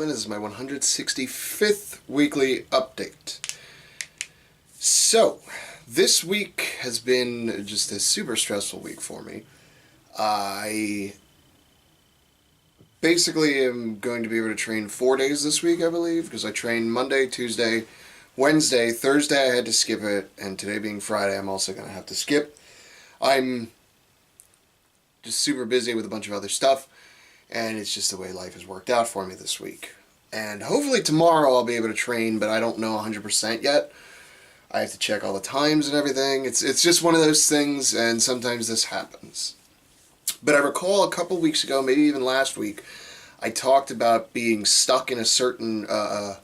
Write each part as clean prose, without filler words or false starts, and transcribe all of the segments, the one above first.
gentlemen. This is my 165th weekly update. So, this week has been just a super stressful week for me. I basically am going to be able to train 4 days this week, I believe, because I trained Monday, Tuesday, Wednesday, Thursday I had to skip it, and today being Friday I'm also going to have to skip. I'm just super busy with a bunch of other stuff, and it's just the way life has worked out for me this week. And hopefully tomorrow I'll be able to train, but I don't know 100% yet. I have to check all the times and everything. It's just one of those things, and sometimes this happens. But I recall a couple weeks ago, maybe even last week, I talked about being stuck in a certain, a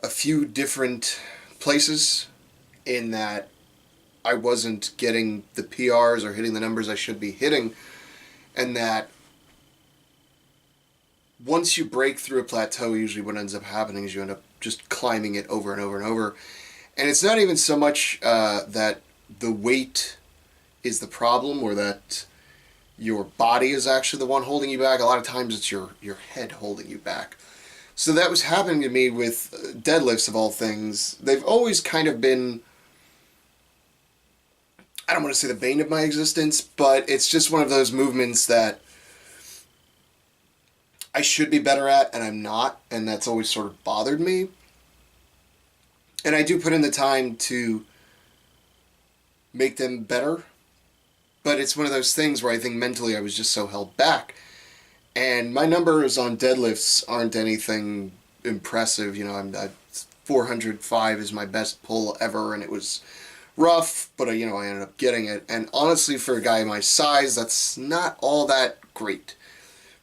few different places, in that I wasn't getting the PRs or hitting the numbers I should be hitting, and that once you break through a plateau, usually what ends up happening is you end up just climbing it over and over and over. And it's not even so much that the weight is the problem, or that your body is actually the one holding you back. A lot of times it's your head holding you back. So that was happening to me with deadlifts, of all things. They've always kind of been, I don't want to say the bane of my existence, but it's just one of those movements that I should be better at, and I'm not, and that's always sort of bothered me. And I do put in the time to make them better, but it's one of those things where I think mentally I was just so held back. And my numbers on deadlifts aren't anything impressive. You know, 405 is my best pull ever, and it was rough, but I ended up getting it. And honestly, for a guy my size, that's not all that great.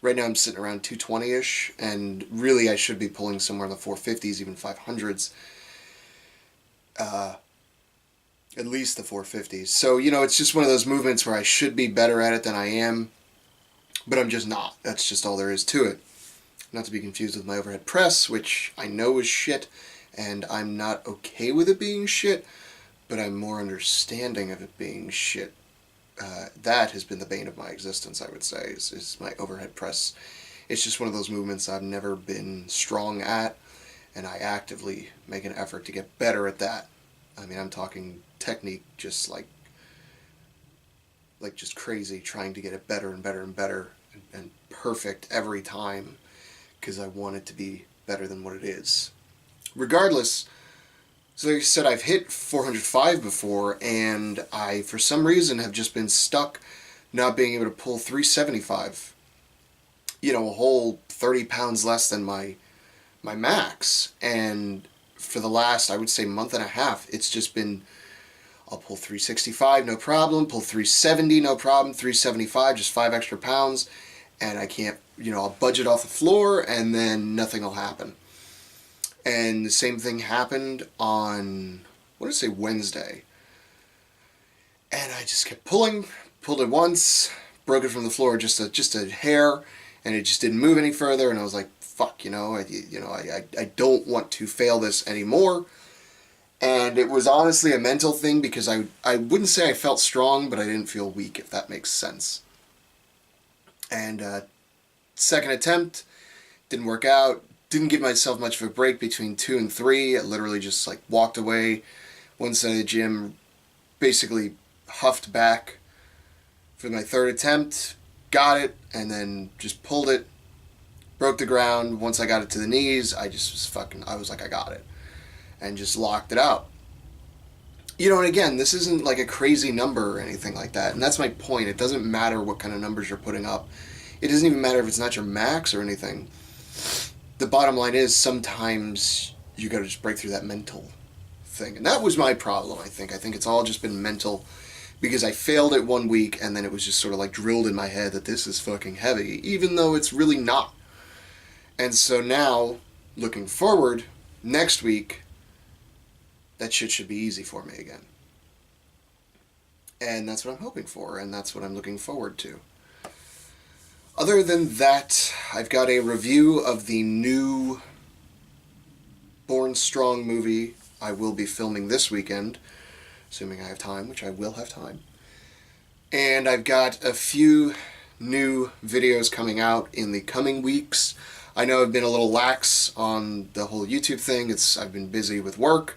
Right now I'm sitting around 220-ish, and really I should be pulling somewhere in the 450s, even 500s. At least the 450s. So, it's just one of those movements where I should be better at it than I am, but I'm just not. That's just all there is to it. Not to be confused with my overhead press, which I know is shit, and I'm not okay with it being shit, but I'm more understanding of it being shit. That has been the bane of my existence, I would say, is my overhead press. It's just one of those movements I've never been strong at, and I actively make an effort to get better at that. I mean, I'm talking technique just like just crazy, trying to get it better and better and better and perfect every time, because I want it to be better than what it is. Regardless, so like I said, I've hit 405 before, and I, for some reason, have just been stuck not being able to pull 375. A whole 30 pounds less than my max. And for the last, I would say, month and a half, it's just been, I'll pull 365, no problem, pull 370, no problem, 375, just 5 extra pounds, and I can't, I'll budget off the floor, and then nothing will happen. And the same thing happened on, what did I say, Wednesday. And I just kept pulled it once, broke it from the floor just a hair, and it just didn't move any further, and I was like, fuck, I don't want to fail this anymore. And it was honestly a mental thing, because I wouldn't say I felt strong, but I didn't feel weak, if that makes sense. And second attempt, didn't work out. Didn't give myself much of a break between 2 and 3. I literally just walked away one side of the gym, basically huffed back for my third attempt, got it, and then just pulled it, broke the ground. Once I got it to the knees, I was like, I got it, and just locked it out. And again, this isn't like a crazy number or anything like that, and that's my point. It doesn't matter what kind of numbers you're putting up. It doesn't even matter if it's not your max or anything. The bottom line is, sometimes you gotta just break through that mental thing. And that was my problem, I think. I think it's all just been mental, because I failed it 1 week, and then it was just sort of drilled in my head that this is fucking heavy, even though it's really not. And so now, looking forward, next week, that shit should be easy for me again. And that's what I'm hoping for, and that's what I'm looking forward to. Other than that, I've got a review of the new Born Strong movie I will be filming this weekend, assuming I have time, which I will have time. And I've got a few new videos coming out in the coming weeks. I know I've been a little lax on the whole YouTube thing. I've been busy with work,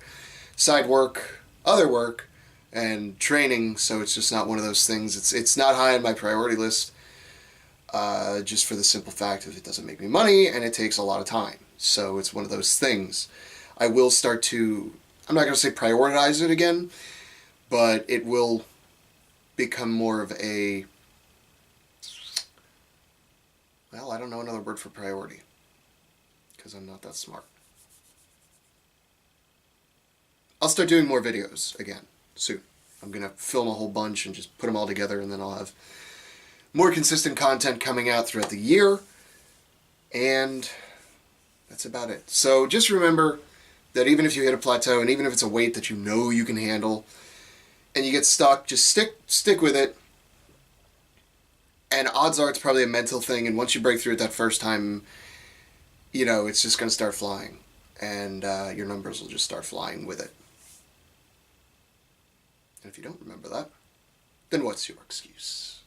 side work, other work, and training, so it's just not one of those things. It's not high on my priority list, just for the simple fact that it doesn't make me money and it takes a lot of time. So it's one of those things. I will start to, I'm not going to say prioritize it again, but it will become more of a, well, I don't know another word for priority, because I'm not that smart. I'll start doing more videos again soon. I'm going to film a whole bunch and just put them all together, and then I'll have more consistent content coming out throughout the year, and that's about it. So just remember that even if you hit a plateau, and even if it's a weight that you know you can handle, and you get stuck, just stick with it. And odds are it's probably a mental thing, and once you break through it that first time, you know, it's just going to start flying, and your numbers will just start flying with it. And if you don't remember that, then what's your excuse?